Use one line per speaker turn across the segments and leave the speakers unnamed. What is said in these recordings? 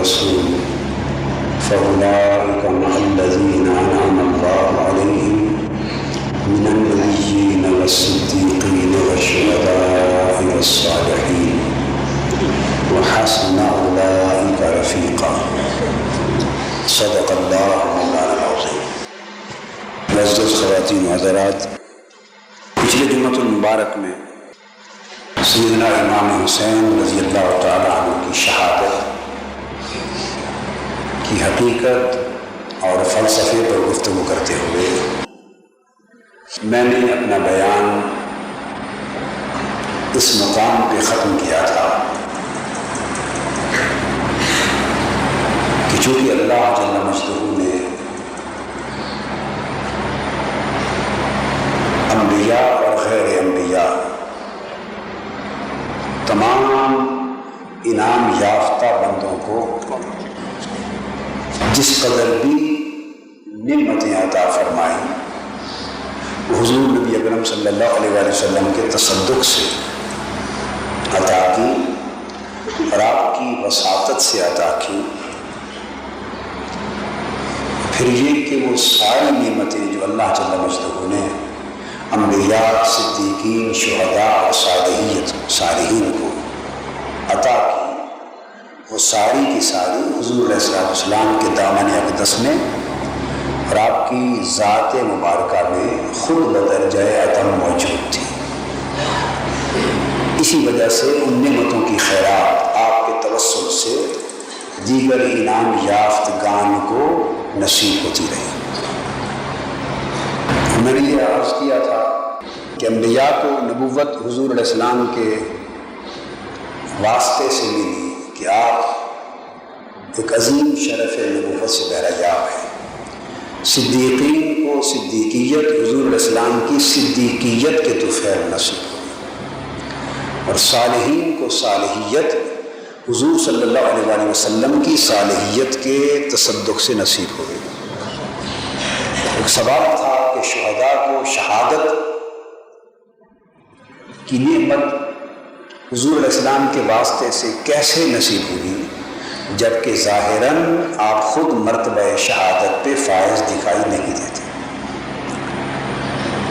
والرسول فأولئك مع الذين أنعم الله عليهم من النبيين والصديقين والشهداء والصالحين وحسن أولئك رفيقا صدق اللہ مولانا العظیم۔ معزز خواتین و حضرات، پچھلے جمعۃ المبارک میں سیدنا امام حسین رضی اللہ تعالیٰ عنہ کی شہادت کی حقیقت اور فلسفے پر گفتگو کرتے ہوئے میں نے اپنا بیان اس مقام پہ ختم کیا تھا کہ چونکہ اللہ جل مجدہ نے انبیاء اور غیر انبیاء تمام انعام یافتہ بندوں کو جس قدر بھی نعمتیں عطا فرمائیں حضور نبی اکرم صلی اللہ علیہ وآلہ وسلم کے تصدق سے عطا کی اور آپ کی وساطت سے عطا کی، پھر یہ کہ وہ ساری نعمتیں جو اللہ جل مجدہ نے انبیاء، صدیقین، شہداء اور صالحین کو عطا کی، وہ ساری کی ساری حضور علیہ السلام کے دامن اقدس میں اور آپ کی ذات مبارکہ میں خود بدرجہ عدم موجود تھی۔ اسی وجہ سے ان نعمتوں کی خیرات آپ کے توسل سے دیگر انعام یافتگان کو نصیب ہوتی رہی۔ میں نے یہ عرض کیا تھا کہ انبیاء کو نبوت حضور علیہ السلام کے واسطے سے ملی کہ آپ ایک عظیم شرف نبوت سے بہرایاب ہیں، صدیقین کو صدیقیت حضور علیہ السلام کی صدیقیت کے طفیل نصیب ہوئی، اور صالحین کو صالحیت حضور صلی اللہ علیہ وآلہ وسلم کی صالحیت کے تصدق سے نصیب ہوئی۔ ایک سوال تھا کہ شہداء کو شہادت کی نعمت حضور علیہ السلام کے واسطے سے کیسے نصیب ہوئی جبکہ ظاہراً آپ خود مرتبہ شہادت پہ فائز دکھائی نہیں دیتے؟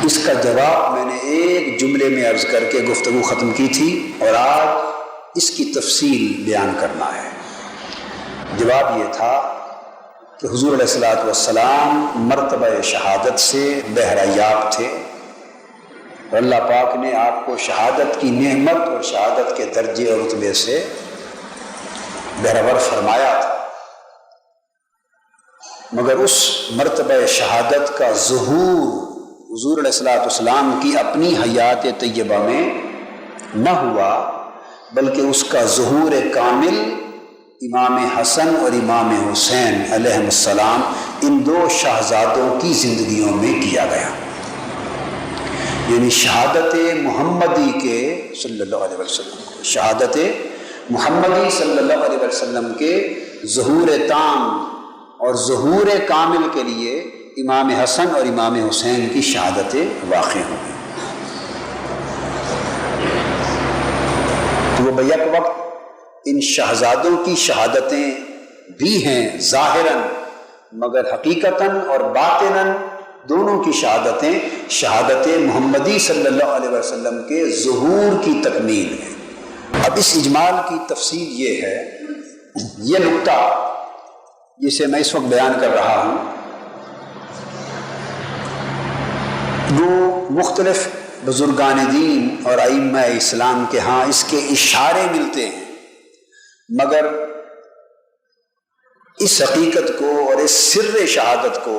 اس کا جواب میں نے ایک جملے میں عرض کر کے گفتگو ختم کی تھی، اور آج اس کی تفصیل بیان کرنا ہے۔ جواب یہ تھا کہ حضور علیہ السلام مرتبہ شہادت سے بہرایاب تھے، اور اللہ پاک نے آپ کو شہادت کی نعمت اور شہادت کے درجے اور رتبے سے بہرور فرمایا تھا، مگر اس مرتبہ شہادت کا ظہور حضور علیہ السلام کی اپنی حیات طیبہ میں نہ ہوا، بلکہ اس کا ظہور کامل امام حسن اور امام حسین علیہ السلام ان دو شہزادوں کی زندگیوں میں کیا گیا، یعنی شہادت محمدی کے صلی اللہ علیہ وسلم، شہادت محمدی صلی اللہ علیہ وسلم کے ظہور تام اور ظہور کامل کے لیے امام حسن اور امام حسین کی شہادتیں واقع ہوں گی۔ تو وہ بیک وقت ان شہزادوں کی شہادتیں بھی ہیں ظاہراً، مگر حقیقتاً اور باطناً دونوں کی شہادتیں شہادت محمدی صلی اللہ علیہ وسلم کے ظہور کی تکمیل ہے۔ اب اس اجمال کی تفصیل یہ ہے، یہ نقطہ جسے میں اس وقت بیان کر رہا ہوں وہ مختلف بزرگان دین اور ائمہ اسلام کے ہاں اس کے اشارے ملتے ہیں، مگر اس حقیقت کو اور اس سر شہادت کو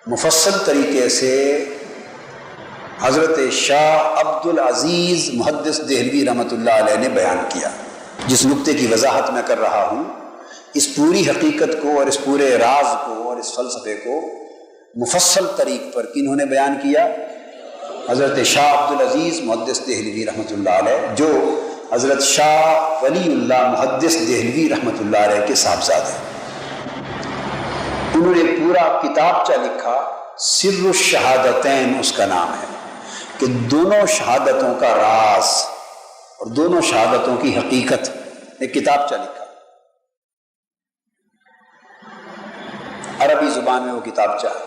مفصل طریقے سے حضرت شاہ عبد العزیز محدث دہلوی رحمۃ اللہ علیہ نے بیان کیا۔ جس نقطے کی وضاحت میں کر رہا ہوں، اس پوری حقیقت کو اور اس پورے راز کو اور اس فلسفے کو مفصل طریق پر کنہوں نے بیان کیا؟ حضرت شاہ عبد العزیز محدث دہلوی رحمۃ اللہ علیہ، جو حضرت شاہ ولی اللہ محدث دہلوی رحمۃ اللہ علیہ کے صاحبزادے۔ انہوں نے پورا کتابچہ لکھا، سر الشہادتین اس کا نام ہے، کہ دونوں شہادتوں کا راز اور دونوں شہادتوں کی حقیقت، ایک کتابچہ لکھا۔ عربی زبان میں وہ کتابچہ ہے،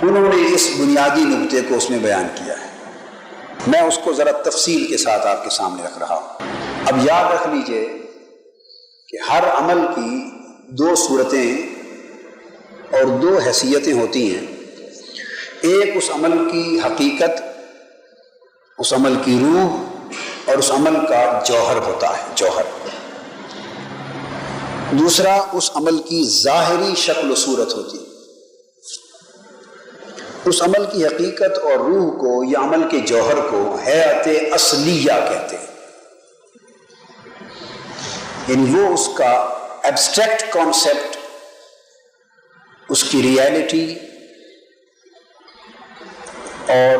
انہوں نے اس بنیادی نکتے کو اس میں بیان کیا ہے۔ میں اس کو ذرا تفصیل کے ساتھ آپ کے سامنے رکھ رہا ہوں۔ اب یاد رکھ لیجئے کہ ہر عمل کی دو صورتیں اور دو حیثیتیں ہوتی ہیں، ایک اس عمل کی حقیقت، اس عمل کی روح اور اس عمل کا جوہر ہوتا ہے، جوہر۔ دوسرا اس عمل کی ظاہری شکل و صورت ہوتی ہے۔ اس عمل کی حقیقت اور روح کو یا عمل کے جوہر کو حیات اصلیہ کہتے ہیں، یعنی وہ اس کا ایبسٹریکٹ کانسیپٹ، اس کی ریئلٹی اور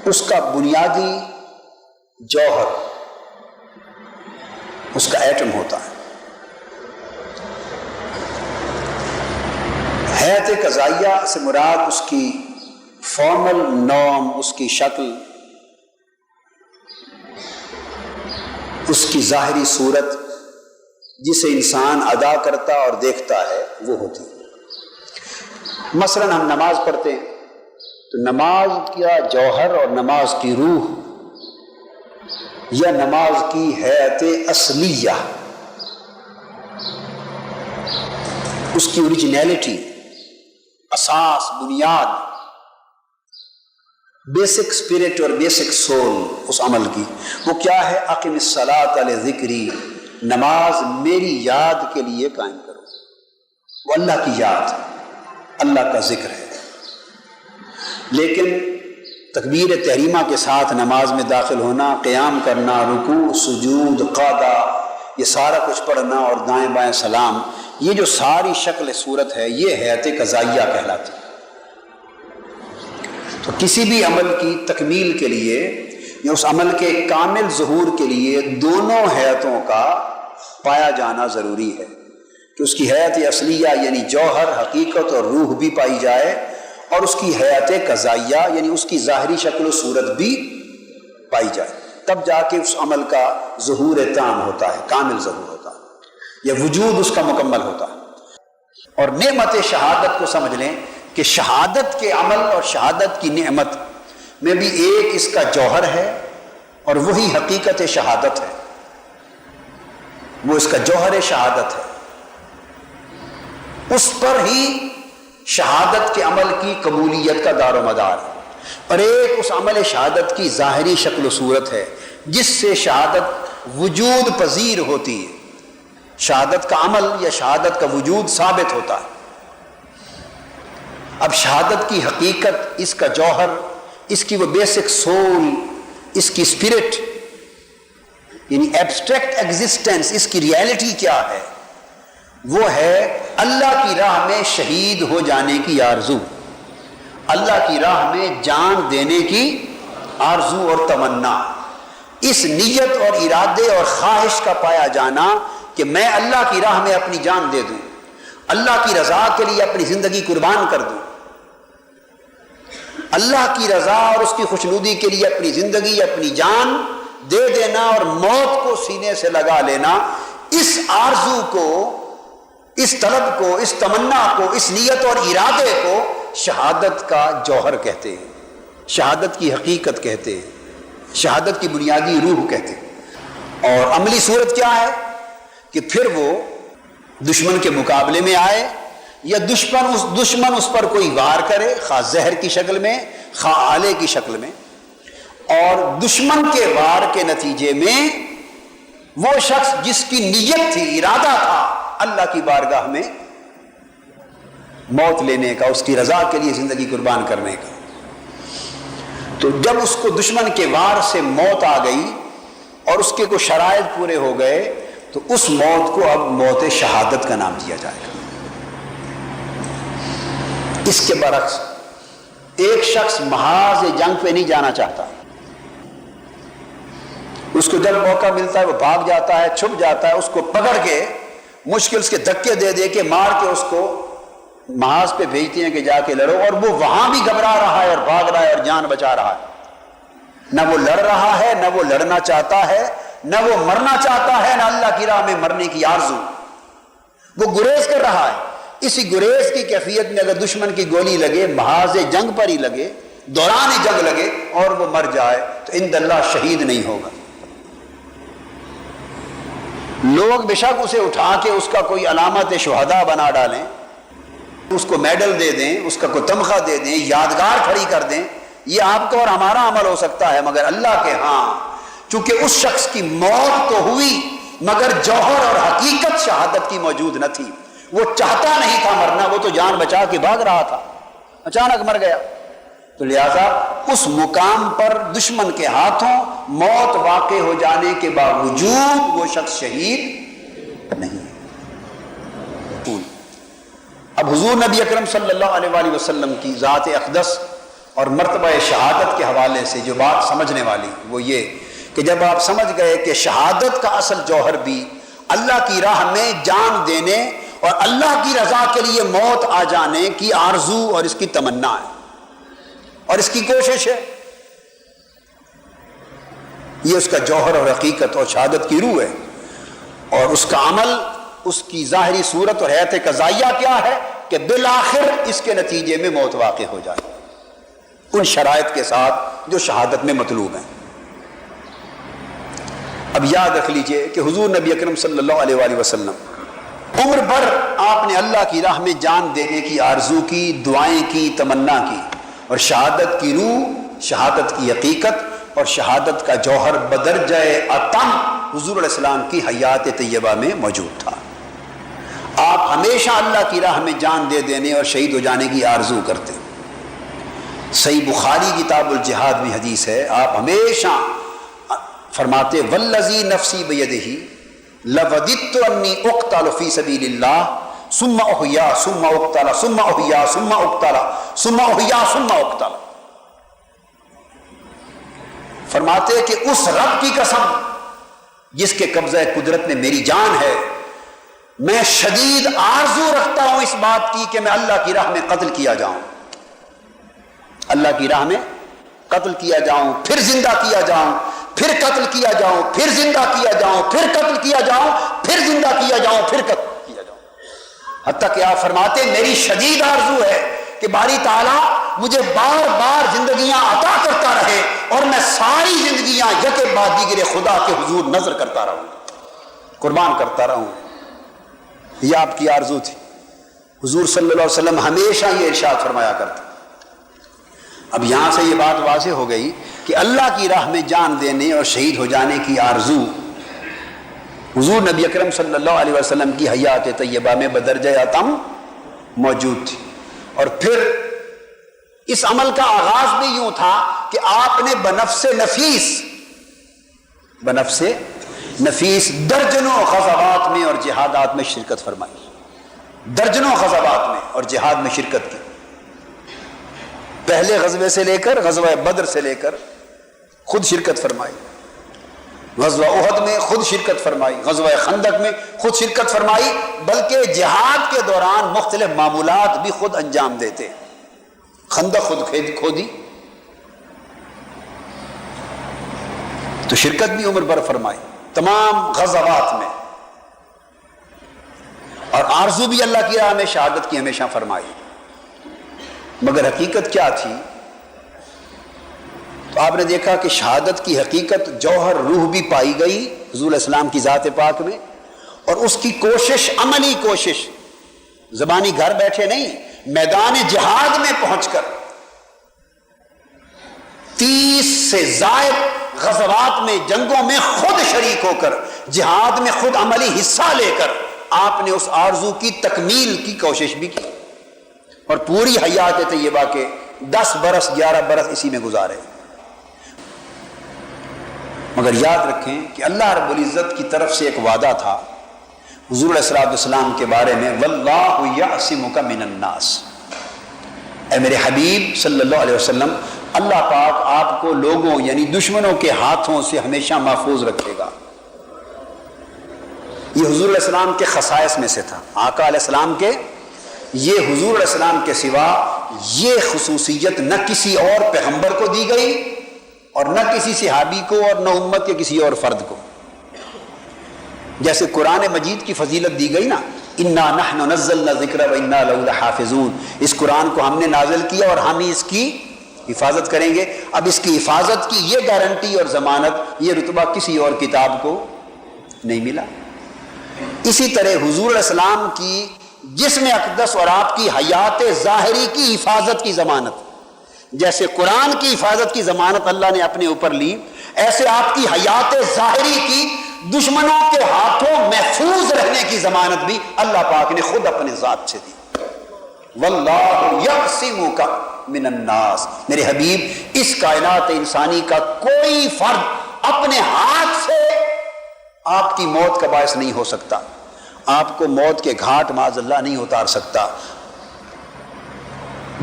اس کا بنیادی جوہر، اس کا ایٹم ہوتا ہے۔ حیات قضائیہ سے مراد اس کی فارمل نام، اس کی شکل، اس کی ظاہری صورت جسے انسان ادا کرتا اور دیکھتا ہے، وہ ہوتی ہے۔ مثلا ہم نماز پڑھتے ہیں تو نماز کا جوہر اور نماز کی روح یا نماز کی حیات اصلیہ، اس کی اوریجنیلٹی، اساس، بنیاد، بیسک اسپرٹ اور بیسک سول اس عمل کی، وہ کیا ہے؟ اقم الصلاۃ لذکری، نماز میری یاد کے لیے قائم کرو۔ وہ اللہ کی یاد، اللہ کا ذکر ہے۔ لیکن تکبیر تحریمہ کے ساتھ نماز میں داخل ہونا، قیام کرنا، رکوع، سجود، قعدہ، یہ سارا کچھ پڑھنا اور دائیں بائیں سلام، یہ جو ساری شکل صورت ہے، یہ حیات قضائیہ کہلاتی ہے۔ تو کسی بھی عمل کی تکمیل کے لیے یا اس عمل کے کامل ظہور کے لیے دونوں حیاتوں کا پایا جانا ضروری ہے، کہ اس کی حیات اصلیہ یعنی جوہر، حقیقت اور روح بھی پائی جائے، اور اس کی حیات قضائیہ یعنی اس کی ظاہری شکل و صورت بھی پائی جائے، تب جا کے اس عمل کا ظہور تام ہوتا ہے، کامل ظہور ہوتا ہے، یا وجود اس کا مکمل ہوتا ہے۔ اور نعمت شہادت کو سمجھ لیں کہ شہادت کے عمل اور شہادت کی نعمت میں بھی ایک اس کا جوہر ہے اور وہی حقیقت شہادت ہے، وہ اس کا جوہر شہادت ہے، اس پر ہی شہادت کے عمل کی قبولیت کا دار و مدار ہے۔ اور ایک اس عمل شہادت کی ظاہری شکل و صورت ہے جس سے شہادت وجود پذیر ہوتی ہے، شہادت کا عمل یا شہادت کا وجود ثابت ہوتا ہے۔ اب شہادت کی حقیقت، اس کا جوہر، اس کی وہ بیسک سول، اس کی اسپرٹ یعنی ایبسٹریکٹ ایگزسٹنس، اس کی ریئلٹی کیا ہے؟ وہ ہے اللہ کی راہ میں شہید ہو جانے کی آرزو، اللہ کی راہ میں جان دینے کی آرزو اور تمنا، اس نیت اور ارادے اور خواہش کا پایا جانا کہ میں اللہ کی راہ میں اپنی جان دے دوں، اللہ کی رضا کے لیے اپنی زندگی قربان کر دوں، اللہ کی رضا اور اس کی خوشنودی کے لیے اپنی زندگی، اپنی جان دے دینا اور موت کو سینے سے لگا لینا، اس آرزو کو، اس طلب کو، اس تمنا کو، اس نیت اور ارادے کو شہادت کا جوہر کہتے ہیں، شہادت کی حقیقت کہتے ہیں، شہادت کی بنیادی روح کہتے ہیں۔ اور عملی صورت کیا ہے کہ پھر وہ دشمن کے مقابلے میں آئے یا دشمن اس پر کوئی وار کرے، خواہ زہر کی شکل میں، خواہ آلے کی شکل میں، اور دشمن کے وار کے نتیجے میں وہ شخص جس کی نیت تھی، ارادہ تھا اللہ کی بارگاہ میں موت لینے کا، اس کی رضا کے لیے زندگی قربان کرنے کا، تو جب اس کو دشمن کے وار سے موت آ گئی اور اس کے کوئی شرائط پورے ہو گئے، تو اس موت کو اب موت شہادت کا نام دیا جائے گا۔ اس کے برعکس ایک شخص محاذ جنگ پہ نہیں جانا چاہتا، اس کو جب موقع ملتا ہے وہ بھاگ جاتا ہے، چھپ جاتا ہے، اس کو پکڑ کے مشکل سے دھکے دے دے کے مار کے اس کو محاذ پہ بھیجتے ہیں کہ جا کے لڑو، اور وہ وہاں بھی گھبرا رہا ہے اور بھاگ رہا ہے اور جان بچا رہا ہے، نہ وہ لڑ رہا ہے، نہ وہ لڑنا چاہتا ہے، نہ وہ مرنا چاہتا ہے، نہ اللہ کی راہ میں مرنے کی آرزو، وہ گریز کر رہا ہے. اسی گریز کی کیفیت میں اگر دشمن کی گولی لگے، محاذ جنگ پر ہی لگے، دوران جنگ لگے اور وہ مر جائے تو عند اللہ شہید نہیں ہوگا. لوگ بے شک اسے اٹھا کے اس کا کوئی علامت شہداء بنا ڈالیں، اس کو میڈل دے دیں، اس کا کوئی تمغہ دے دیں، یادگار کھڑی کر دیں، یہ آپ کا اور ہمارا عمل ہو سکتا ہے، مگر اللہ کے ہاں چونکہ اس شخص کی موت تو ہوئی مگر جوہر اور حقیقت شہادت کی موجود نہ تھی. وہ چاہتا نہیں تھا مرنا، وہ تو جان بچا کے بھاگ رہا تھا، اچانک مر گیا. تو لہذا اس مقام پر دشمن کے ہاتھوں موت واقع ہو جانے کے باوجود وہ شخص شہید نہیں. اب حضور نبی اکرم صلی اللہ علیہ وآلہ وسلم کی ذات اقدس اور مرتبہ شہادت کے حوالے سے جو بات سمجھنے والی وہ یہ کہ جب آپ سمجھ گئے کہ شہادت کا اصل جوہر بھی اللہ کی راہ میں جان دینے اور اللہ کی رضا کے لیے موت آ جانے کی آرزو اور اس کی تمنا ہے اور اس کی کوشش ہے، یہ اس کا جوہر اور حقیقت اور شہادت کی روح ہے. اور اس کا عمل، اس کی ظاہری صورت اور حیات قضائیہ کیا ہے کہ بالآخر اس کے نتیجے میں موت واقع ہو جائے ان شرائط کے ساتھ جو شہادت میں مطلوب ہیں. اب یاد رکھ لیجئے کہ حضور نبی اکرم صلی اللہ علیہ وآلہ وسلم عمر بھر آپ نے اللہ کی راہ میں جان دینے کی آرزو کی، دعائیں کی، تمنا کی، اور شہادت کی روح، شہادت کی حقیقت اور شہادت کا جوہر بدرجہ اتم حضور علیہ السلام کی حیات طیبہ میں موجود تھا. آپ ہمیشہ اللہ کی راہ میں جان دے دینے اور شہید ہو جانے کی آرزو کرتے. صحیح بخاری کتاب الجہاد میں حدیث ہے، آپ ہمیشہ فرماتے والذی نفسی بیدہ لوددت انی اقتل فی سبیل اللہ ثم احیا ثم اقتل ثم احیا ثم اقتل ثم احیا ثم اقتل. فرماتے کہ اس رب کی قسم جس کے قبضہ قدرت میں میری جان ہے، میں شدید آرزو رکھتا ہوں اس بات کی کہ میں اللہ کی راہ میں قتل کیا جاؤں، اللہ کی راہ میں قتل کیا جاؤں، پھر زندہ کیا جاؤں، پھر قتل کیا جاؤں، پھر زندہ کیا جاؤں، پھر قتل کیا جاؤں، پھر زندہ کیا جاؤں، پھر قتل کیا جاؤں. حتیٰ کہ آپ فرماتے میری شدید آرزو ہے کہ باری تعالیٰ مجھے بار بار زندگیاں عطا کرتا رہے اور میں ساری زندگیاں یک بعد دیگر خدا کے حضور نظر کرتا رہوں، قربان کرتا رہوں. یہ آپ کی آرزو تھی. حضور صلی اللہ علیہ وسلم ہمیشہ یہ ارشاد فرمایا کرتے. اب یہاں سے یہ بات واضح ہو گئی کہ اللہ کی راہ میں جان دینے اور شہید ہو جانے کی آرزو حضور نبی اکرم صلی اللہ علیہ وسلم کی حیات طیبہ میں بدرجہ اتم موجود تھی. اور پھر اس عمل کا آغاز بھی یوں تھا کہ آپ نے بنفس نفیس درجنوں غزوات میں اور جہادات میں شرکت فرمائی، درجنوں غزوات میں اور جہاد میں شرکت کی. پہلے غزوے سے لے کر غزوہ بدر سے لے کر خود شرکت فرمائی، غزوہ احد میں خود شرکت فرمائی، غزوہ خندق میں خود شرکت فرمائی، بلکہ جہاد کے دوران مختلف معمولات بھی خود انجام دیتے. خندق خود کھودی تو شرکت بھی عمر بھر فرمائی تمام غزوات میں، اور آرزو بھی اللہ کی راہ میں شہادت کی ہمیشہ فرمائی. مگر حقیقت کیا تھی؟ تو آپ نے دیکھا کہ شہادت کی حقیقت جوہر روح بھی پائی گئی حضور علیہ السلام کی ذات پاک میں، اور اس کی کوشش، عملی کوشش، زبانی گھر بیٹھے نہیں، میدان جہاد میں پہنچ کر 30 سے زائد غزوات میں، جنگوں میں خود شریک ہو کر، جہاد میں خود عملی حصہ لے کر آپ نے اس آرزو کی تکمیل کی کوشش بھی کی، اور پوری حیات طیبہ کے 10 برس 11 برس اسی میں گزارے. مگر یاد رکھیں کہ اللہ رب العزت کی طرف سے ایک وعدہ تھا حضور علیہ السلام کے بارے میں، واللہ یعصمک من الناس. اے میرے حبیب صلی اللہ علیہ وسلم، اللہ پاک آپ کو لوگوں یعنی دشمنوں کے ہاتھوں سے ہمیشہ محفوظ رکھے گا. یہ حضور علیہ السلام کے خصائص میں سے تھا. آقا علیہ السلام کے، یہ حضور علیہ السلام کے سوا یہ خصوصیت نہ کسی اور پیغمبر کو دی گئی اور نہ کسی صحابی کو اور نہ امت کے کسی اور فرد کو. جیسے قرآن مجید کی فضیلت دی گئی نا، انا نحن نزلنا الذکر و انا لہ لحافظون، اس قرآن کو ہم نے نازل کیا اور ہم ہی اس کی حفاظت کریں گے۔ اب اس کی حفاظت کی یہ گارنٹی اور ضمانت، یہ رتبہ کسی اور کتاب کو نہیں ملا۔ اسی طرح حضور علیہ السلام کی جسم اقدس اور آپ کی حیات ظاہری کی حفاظت کی ضمانت، جیسے قرآن کی حفاظت کی ضمانت اللہ نے اپنے اوپر لی، ایسے آپ کی حیات ظاہری کی دشمنوں کے ہاتھوں محفوظ رہنے کی ضمانت بھی اللہ پاک نے خود اپنے ذات سے دی۔ واللہ یعصمک من الناس، میرے حبیب اس کائنات انسانی کا کوئی فرد اپنے ہاتھ سے آپ کی موت کا باعث نہیں ہو سکتا، آپ کو موت کے گھاٹ معاذ اللہ نہیں اتار سکتا۔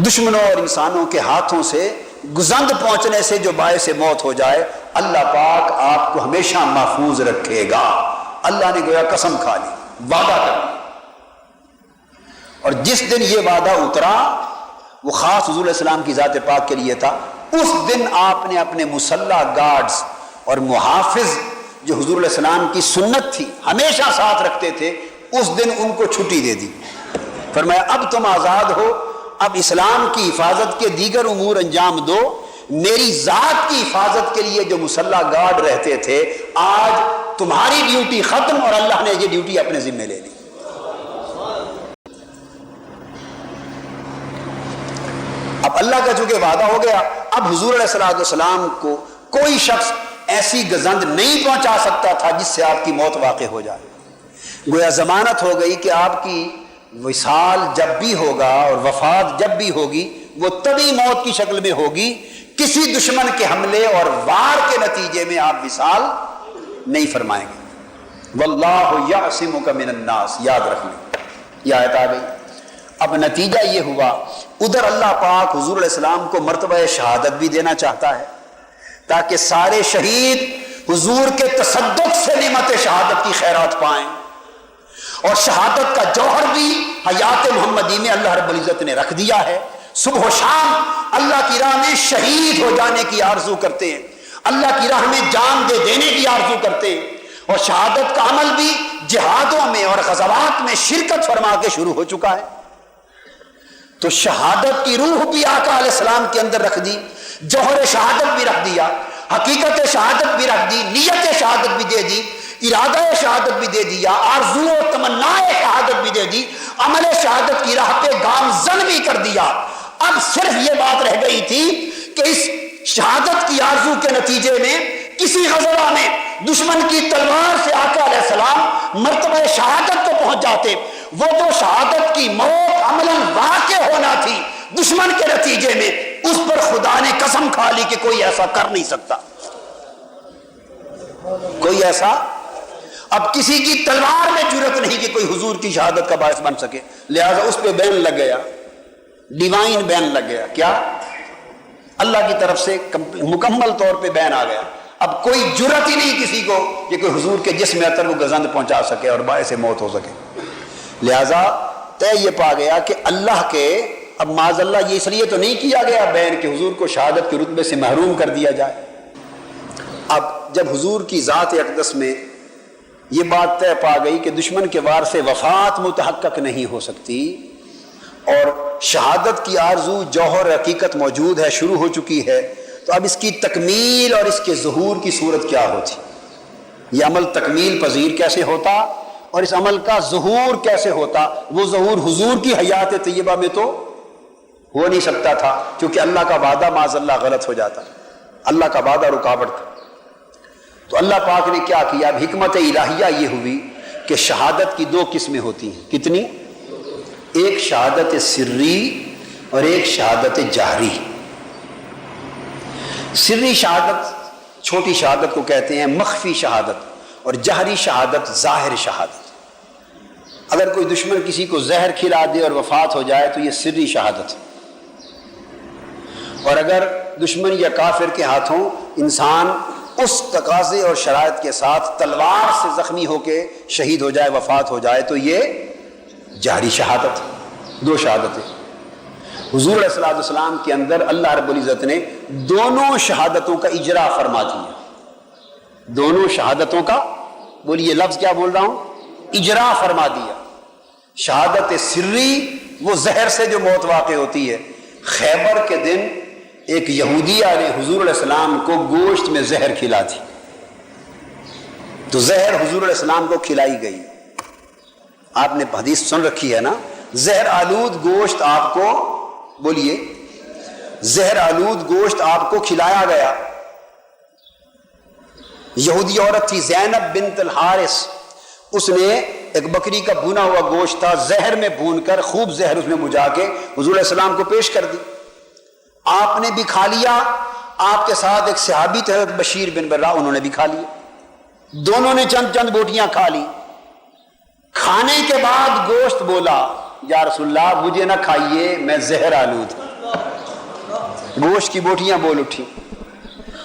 دشمنوں اور انسانوں کے ہاتھوں سے گزند پہنچنے سے جو باعث موت ہو جائے، اللہ پاک آپ کو ہمیشہ محفوظ رکھے گا۔ اللہ نے گویا قسم کھا لی، وعدہ کر لیا، اور جس دن یہ وعدہ اترا وہ خاص حضور علیہ السلام کی ذات پاک کے لیے تھا۔ اس دن آپ نے اپنے مسلح گارڈز اور محافظ جو حضور علیہ السلام کی سنت تھی ہمیشہ ساتھ رکھتے تھے، اس دن ان کو چھٹی دے دی، فرمایا اب تم آزاد ہو، اب اسلام کی حفاظت کے دیگر امور انجام دو، میری ذات کی حفاظت کے لیے جو مسلح گارڈ رہتے تھے آج تمہاری ڈیوٹی ختم، اور اللہ نے یہ ڈیوٹی اپنے ذمہ لے لی۔ اب اللہ کا چونکہ وعدہ ہو گیا، اب حضور علیہ السلام کو کوئی شخص ایسی گزند نہیں پہنچا سکتا تھا جس سے آپ کی موت واقع ہو جائے۔ گویا ضمانت ہو گئی کہ آپ کی وصال جب بھی ہوگا اور وفات جب بھی ہوگی وہ تبھی موت کی شکل میں ہوگی، کسی دشمن کے حملے اور وار کے نتیجے میں آپ وصال نہیں فرمائیں گے۔ واللہ یعصمک من الناس، یاد رکھ لیں یہ آیت آ گئی۔ اب نتیجہ یہ ہوا، ادھر اللہ پاک حضور علیہ السلام کو مرتبہ شہادت بھی دینا چاہتا ہے تاکہ سارے شہید حضور کے تصدق سے نعمت شہادت کی خیرات پائیں، اور شہادت کا جوہر بھی حیات محمدی میں اللہ رب العزت نے رکھ دیا ہے۔ صبح و شام اللہ کی راہ میں شہید ہو جانے کی آرزو کرتے ہیں، اللہ کی راہ میں جان دے دینے کی آرزو کرتے ہیں، اور شہادت کا عمل بھی جہادوں میں اور غزوات میں شرکت فرما کے شروع ہو چکا ہے۔ تو شہادت کی روح بھی آقا علیہ السلام کے اندر رکھ دی، جوہر شہادت بھی رکھ دیا، حقیقت شہادت بھی رکھ دی، نیت شہادت بھی دے دی، ارادہ شہادت بھی دے دیا، آرزو و تمنا شہادت بھی دے دی، عمل شہادت کی راہ پہ گامزن بھی کر دیا۔ اب صرف یہ بات رہ گئی تھی کہ اس شہادت کی آرزو کے نتیجے میں کسی غزوہ میں دشمن کی تلوار سے آقا علیہ السلام مرتبہ شہادت کو پہنچ جاتے، وہ جو شہادت کی موت عملاً واقع ہونا تھی دشمن کے نتیجے میں، اس پر خدا نے قسم کھا لی کہ کوئی ایسا کر نہیں سکتا، کوئی ایسا اب کسی کی تلوار میں جرأت نہیں کہ کوئی حضور کی شہادت کا باعث بن سکے، لہذا اس پہ بین لگ گیا، ڈیوائن بین لگ گیا، کیا اللہ کی طرف سے مکمل طور پہ بین آ گیا۔ اب کوئی جرأت ہی نہیں کسی کو کہ کوئی حضور کے جسم اطہر کو گزند پہنچا سکے اور باعث موت ہو سکے، لہذا طے یہ پا گیا کہ اللہ کے، اب معاذ اللہ یہ اس لیے تو نہیں کیا گیا بین کہ حضور کو شہادت کے رتبے سے محروم کر دیا جائے۔ اب جب حضور کی ذات اقدس میں یہ بات طے پا گئی کہ دشمن کے وار سے وفات متحقق نہیں ہو سکتی، اور شہادت کی آرزو جوہر حقیقت موجود ہے، شروع ہو چکی ہے، تو اب اس کی تکمیل اور اس کے ظہور کی صورت کیا ہوتی، یہ عمل تکمیل پذیر کیسے ہوتا اور اس عمل کا ظہور کیسے ہوتا؟ وہ ظہور حضور کی حیات طیبہ میں تو ہو نہیں سکتا تھا، کیونکہ اللہ کا وعدہ معاذ اللہ غلط ہو جاتا، اللہ کا وعدہ رکاوٹ تھا۔ تو اللہ پاک نے کیا کیا؟ اب حکمت الہیہ یہ ہوئی کہ شہادت کی دو قسمیں ہوتی ہیں، کتنی؟ ایک شہادت سری اور ایک شہادت جہری۔ سری شہادت چھوٹی شہادت کو کہتے ہیں مخفی شہادت، اور جہری شہادت ظاہر شہادت۔ اگر کوئی دشمن کسی کو زہر کھلا دے اور وفات ہو جائے تو یہ سری شہادت، اور اگر دشمن یا کافر کے ہاتھوں انسان اس تقاضے اور شرائط کے ساتھ تلوار سے زخمی ہو کے شہید ہو جائے، وفات ہو جائے، تو یہ جہری شہادت۔ دو شہادتیں حضور علیہ السلام کے اندر اللہ رب العزت نے دونوں شہادتوں کا اجرا فرما دیا، دونوں شہادتوں کا، بولیے لفظ کیا بول رہا ہوں، اجرا فرما دیا۔ شہادت سری وہ زہر سے جو موت واقع ہوتی ہے۔ خیبر کے دن ایک یہودیہ نے حضور علیہ السلام کو گوشت میں زہر کھلا دی، تو زہر حضور علیہ السلام کو کھلائی گئی۔ آپ نے حدیث سن رکھی ہے نا، زہر آلود گوشت آپ کو، بولیے، زہر آلود گوشت آپ کو کھلایا گیا۔ یہودی عورت تھی زینب بنت الحارث، اس نے ایک بکری کا بھونا ہوا گوشت تھا، زہر میں بھون کر خوب زہر اس میں مجا کے حضور علیہ السلام کو پیش کر دی۔ آپ نے بھی کھا لیا، آپ کے ساتھ ایک صحابی تھے حضرت بشیر بن برا، انہوں نے بھی کھا لیا، دونوں نے چند چند بوٹیاں کھا لی۔ کھانے کے بعد گوشت بولا یا رسول اللہ مجھے نہ کھائیے، میں زہر آلود ہوں۔ گوشت کی بوٹیاں بول اٹھی،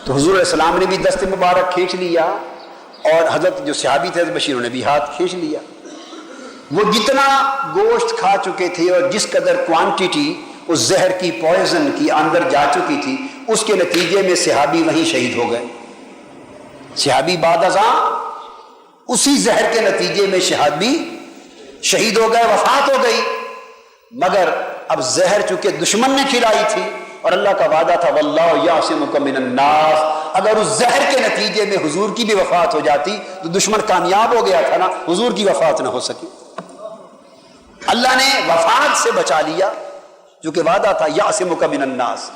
تو حضور علیہ السلام نے بھی دست مبارک کھینچ لیا، اور حضرت جو صحابی تھے حضرت بشیر نے بھی ہاتھ کھینچ لیا۔ وہ جتنا گوشت کھا چکے تھے اور جس قدر کوانٹیٹی اس زہر کی، پوائزن کی اندر جا چکی تھی، اس کے نتیجے میں صحابی وہیں شہید ہو گئے۔ صحابی بعد ازاں اسی زہر کے نتیجے میں صحابی شہید ہو گئے، وفات ہو گئی۔ مگر اب زہر چونکہ دشمن نے کھلائی تھی، اور اللہ کا وعدہ تھا واللہ یعصمک من الناس، اگر اس زہر کے نتیجے میں حضور کی بھی وفات ہو جاتی تو دشمن کامیاب ہو گیا تھا نا، حضور کی وفات نہ ہو سکی۔ اللہ نے وفات سے بچا لیا، جو کہ وعدہ تھا یعصمک من الناس۔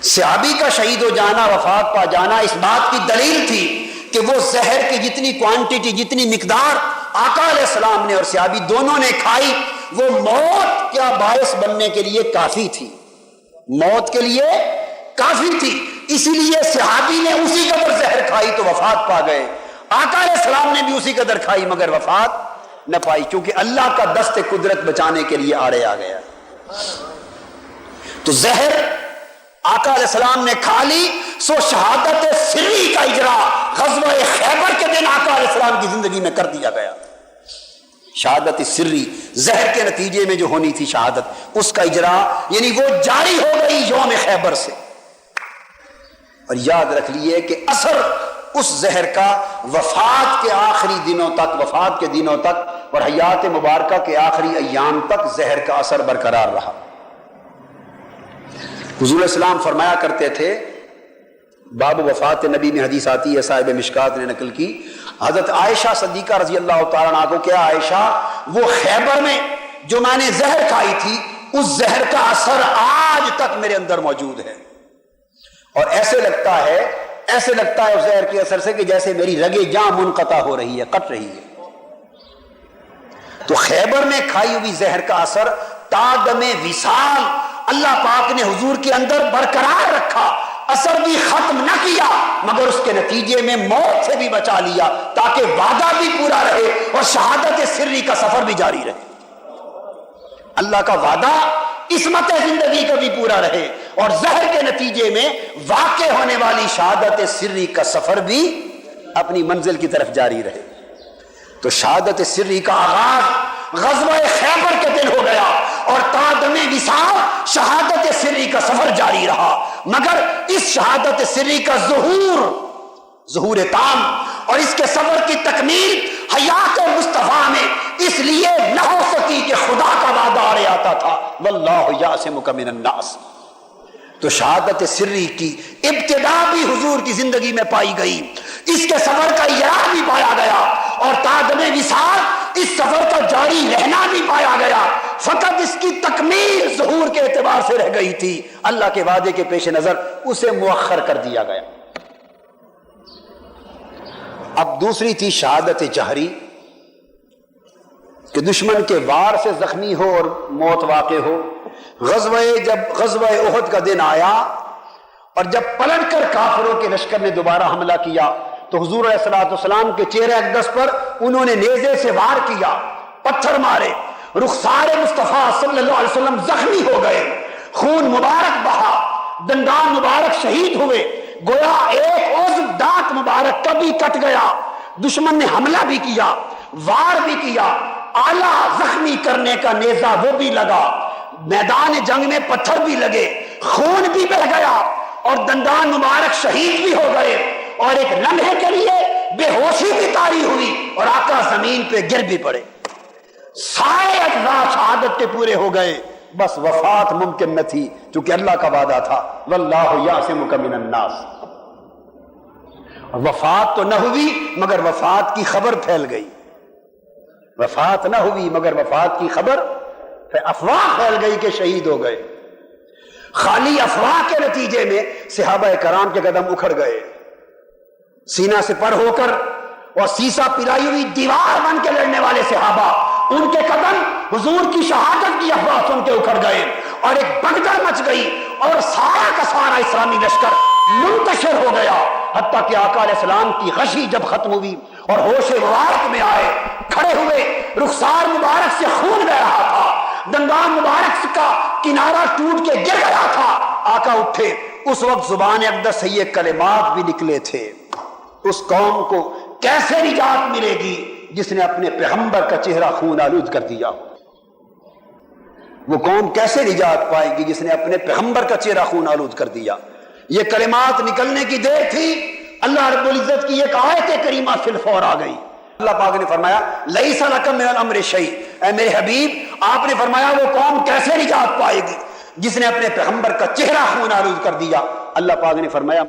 صحابی کا شہید ہو جانا، وفات پا جانا، اس بات کی دلیل تھی کہ وہ زہر کی جتنی کوانٹیٹی، جتنی مقدار آقا علیہ السلام نے اور صحابی دونوں نے کھائی، وہ موت کا باعث بننے کے لیے کافی تھی، موت کے لیے کافی تھی۔ اسی لیے صحابی نے اسی قدر زہر کھائی تو وفات پا گئے، آقا علیہ السلام نے بھی اسی قدر کھائی مگر وفات نہ پائی، کیونکہ اللہ کا دست قدرت بچانے کے لیے آڑے آ گیا۔ تو زہر آقا علیہ السلام نے کھا لی، سو شہادت سری کا اجرا غزوہ خیبر کے دن آقا علیہ السلام کی زندگی میں کر دیا گیا۔ شہادت سری، زہر کے نتیجے میں جو ہونی تھی شہادت، اس کا اجرا یعنی وہ جاری ہو گئی یوم خیبر سے۔ اور یاد رکھ لیے کہ اثر اس زہر کا وفات کے آخری دنوں تک، وفات کے دنوں تک اور حیات مبارکہ کے آخری ایام تک زہر کا اثر برقرار رہا۔ حضور علیہ السلام فرمایا کرتے تھے، باب وفات نبی میں حدیث آتی ہے، صاحب مشکات نے نقل کی، حضرت عائشہ صدیقہ رضی اللہ تعالیٰ عنہ کو، کیا عائشہ وہ خیبر میں جو میں نے زہر کھائی تھی، اس زہر کا اثر آج تک میرے اندر موجود ہے، اور ایسے لگتا ہے اس زہر کے اثر سے کہ جیسے میری رگیں جاں منقطع ہو رہی ہے، کٹ رہی ہے۔ تو خیبر میں کھائی ہوئی زہر کا اثر تا دم وصال اللہ پاک نے حضور کے اندر برقرار رکھا، اثر بھی ختم نہ کیا، مگر اس کے نتیجے میں موت سے بھی بچا لیا، تاکہ وعدہ بھی پورا رہے اور شہادت سری کا سفر بھی جاری رہے۔ اللہ کا وعدہ عصمت زندگی کا بھی پورا رہے، اور زہر کے نتیجے میں واقع ہونے والی شہادت سری کا سفر بھی اپنی منزل کی طرف جاری رہے۔ تو شہادت سری کا آغاز غزوہ خیبر کے دن ہو گیا، اور تا دم وصال شہادت سری کا سفر جاری رہا، مگر اس شہادت سری کا ظہور تام اور اس کے سفر کی تکمیل حیات مصطفیٰ میں اس لیے نہ ہو سکی کہ خدا کا وعدہ آڑے آتا تھا واللہ یعصمک من الناس۔ تو شہادت سری کی ابتدا بھی حضور کی زندگی میں پائی گئی، اس کے سفر کا اجرا بھی پایا گیا، اور تا دم وصال اس سفر کا جاری رہنا بھی پایا گیا، فقط اس کی تکمیل ظہور کے اعتبار سے رہ گئی تھی، اللہ کے وعدے کے پیش نظر اسے مؤخر کر دیا گیا۔ اب دوسری تھی شہادت جہری، کہ دشمن کے وار سے زخمی ہو اور موت واقع ہو۔ جب غزوہ احد کا دن آیا اور جب پلٹ کر کافروں کے لشکر نے دوبارہ حملہ کیا تو حضور علیہ الصلوۃ والسلام کے چہرے اقدس پر انہوں نے نیزے سے وار کیا، پتھر مارے، رخسار مصطفیٰ صلی اللہ علیہ وسلم زخمی ہو گئے، خون مبارک بہا، دندان مبارک شہید ہوئے، گویا ایک عضو دانت مبارک کا بھی کٹ گیا۔ دشمن نے حملہ بھی کیا، وار بھی کیا، آلہ زخمی کرنے کا نیزہ وہ بھی لگا، میدان جنگ میں پتھر بھی لگے، خون بھی بہہ گیا، اور دندان مبارک شہید بھی ہو گئے، اور ایک لمحے کے لیے بے ہوشی بھی طاری ہوئی اور آقا زمین پہ گر بھی پڑے۔ سارے اجزاء شہادت کے پورے ہو گئے، بس وفات ممکن نہ تھی، چونکہ اللہ کا وعدہ تھا واللہ یعصمک من الناس۔ وفات تو نہ ہوئی مگر وفات کی خبر پھیل گئی، وفات نہ ہوئی مگر وفات کی خبر، افواہ پھیل گئی کہ شہید ہو گئے۔ خالی افواہ کے نتیجے میں صحابہ کرام کے قدم اکھڑ گئے، سینہ سے پر ہو کر اور سیسا پلائی ہوئی دیوار بن کے لڑنے والے صحابہ، ان کے قدم حضور کی شہادت کی افواہ سن کے اکھڑ گئے اور ایک بھگدڑ مچ گئی اور سارا کا سارا اسلامی لشکر منتشر ہو گیا، حتیٰ کہ آقا علیہ السلام کی غشی جب ختم ہوئی اور ہوش مبارک میں آئے، کھڑے ہوئے، رخسار مبارک سے خون بہ رہا تھا، دندان مبارک کا کنارہ ٹوٹ کے گر گیا تھا، آقا اٹھے، اس وقت زبان اقدس سے یہ کلمات بھی نکلے تھے، اس قوم کو کیسے نجات ملے گی جس نے اپنے پیغمبر کا چہرہ خون آلود کر دیا؟ وہ قوم کیسے نجات پائے گی جس نے اپنے پیغمبر کا چہرہ خون آلود کر دیا؟ یہ کلمات نکلنے کی دیر تھی، اللہ رب العزت کی ایک آیت کریمہ فی الفور آ گئی۔ اللہ پاک نے فرمایا لیس لک من الامر شیء، اے میرے حبیب آپ نے فرمایا وہ قوم کیسے نجات پائے گی جس نے اپنے پیغمبر کا چہرہ خون آلود کر دیا؟ اللہ پاک نے فرمایا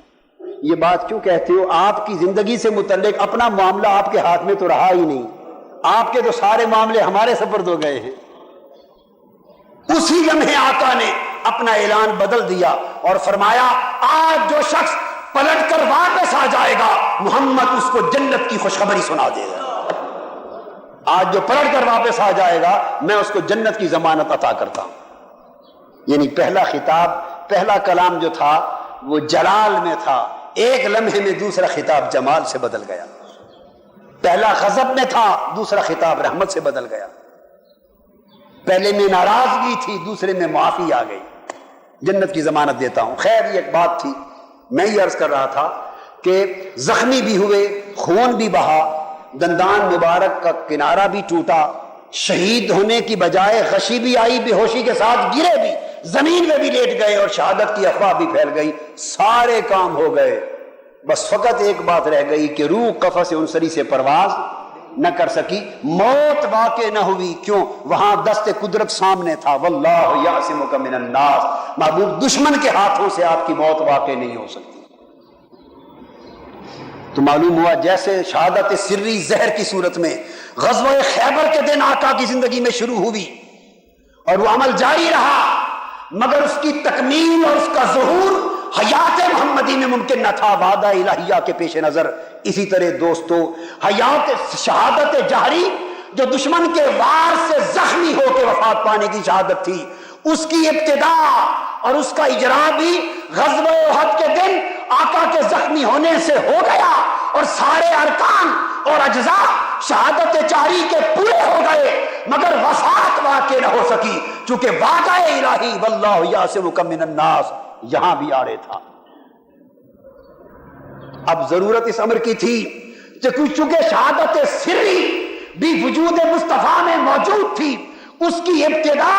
یہ بات کیوں کہتے ہو؟ آپ کی زندگی سے متعلق اپنا معاملہ آپ کے ہاتھ میں تو رہا ہی نہیں، آپ کے تو سارے معاملے ہمارے سپرد ہو گئے ہیں۔ اسی لمحے آقا نے اپنا اعلان بدل دیا اور فرمایا آج جو شخص پلٹ کر واپس آ جائے گا محمد اس کو جنت کی خوشخبری سنا دے گا، آج جو پلٹ کر واپس آ جائے گا میں اس کو جنت کی ضمانت عطا کرتا ہوں۔ یعنی پہلا خطاب، پہلا کلام جو تھا وہ جلال میں تھا، ایک لمحے میں دوسرا خطاب جمال سے بدل گیا، پہلا غضب میں تھا دوسرا خطاب رحمت سے بدل گیا، پہلے میں ناراضگی تھی دوسرے میں معافی آ گئی، جنت کی ضمانت دیتا ہوں۔ خیر یہ ایک بات تھی، میں یہ عرض کر رہا تھا کہ زخمی بھی ہوئے، خون بھی بہا، دندان مبارک کا کنارہ بھی ٹوٹا، شہید ہونے کی بجائے غشی بھی آئی، بے ہوشی کے ساتھ گرے بھی، زمین میں بھی لیٹ گئے اور شہادت کی افواہ بھی پھیل گئی، سارے کام ہو گئے، بس فقط ایک بات رہ گئی کہ روح قفس انصری سے پرواز نہ کر سکی، موت واقع نہ ہوئی۔ کیوں؟ وہاں دست قدرت سامنے تھا، واللہ یعصمک من الناس، محبوب دشمن کے ہاتھوں سے آپ کی موت واقع نہیں ہو سکتی۔ تو معلوم ہوا جیسے شہادت سری زہر کی صورت میں غزوہ خیبر کے دن آقا کی زندگی میں شروع ہوئی اور وہ عمل جاری رہا، مگر اس کی تکمیل اور اس کا ظہور حیات محمدی میں ممکن نہ تھا وعدہ الہیہ کے پیش نظر۔ اسی طرح دوستو حیات شہادت جہری جو دشمن کے وار سے زخمی ہو کے وفات پانے کی شہادت تھی، اس کی ابتدا اور اس کا اجرا بھی غزوہ احد کے دن آقا کے زخمی ہونے سے ہو گیا اور سارے ارکان اور اجزاء شہادت جاری کے پورے ہو گئے، مگر وفات واقع نہ ہو سکی چونکہ وعدہ الہی واللہ یعصمک من الناس یہاں بھی آڑے تھا۔ اب ضرورت اس امر کی تھی کہ چونکہ شہادت سری بھی وجود مصطفیٰ میں موجود تھی، اس کی ابتدا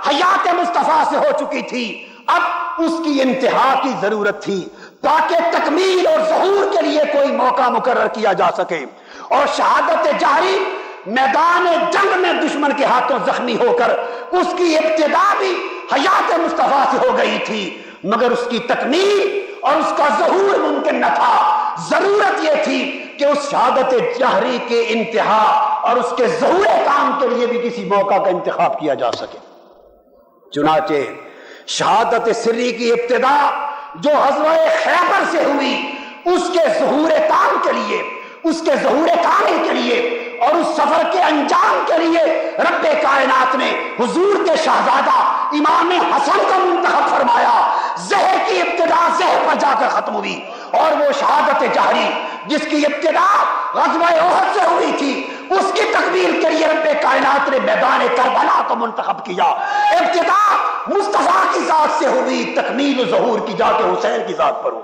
حیات مصطفیٰ سے ہو چکی تھی، اب اس کی انتہا کی ضرورت تھی تاکہ تکمیل اور ظہور کے لیے کوئی موقع مقرر کیا جا سکے، اور شہادت جاری میدان جنگ میں دشمن کے ہاتھوں زخمی ہو کر اس کی ابتدا بھی حیات مصطفیٰ سے ہو گئی تھی، مگر اس کی تکمیل اور اس کا ظہور ممکن نہ تھا۔ ضرورت یہ تھی کہ اس شہادت جہری کے انتہا اور اس کے ظہور کام کے لیے بھی کسی موقع کا انتخاب کیا جا سکے۔ چنانچہ شہادت سری کی ابتدا جو غزوہ خیبر سے ہوئی، اس کے ظہور کام کے لیے، اس کے ظہور کامل کے لیے اور اس سفر کے انجام کے لیے رب کائنات نے حضور کے شہزادہ امام حسن کا منتخب فرمایا۔ زہر کی ابتدا زہر پر جا کر ختم ہوئی، اور وہ شہادت جہری جس کی ابتدا غزوہ احد سے ہوئی تھی، اس کی تکمیل کے لیے رب کائنات نے میدان کربلا کو منتخب کیا۔ ابتدا مصطفیٰ کی ذات سے ہوئی، تکمیل ظہور کی جا کے حسین کی ذات پر ہوئی۔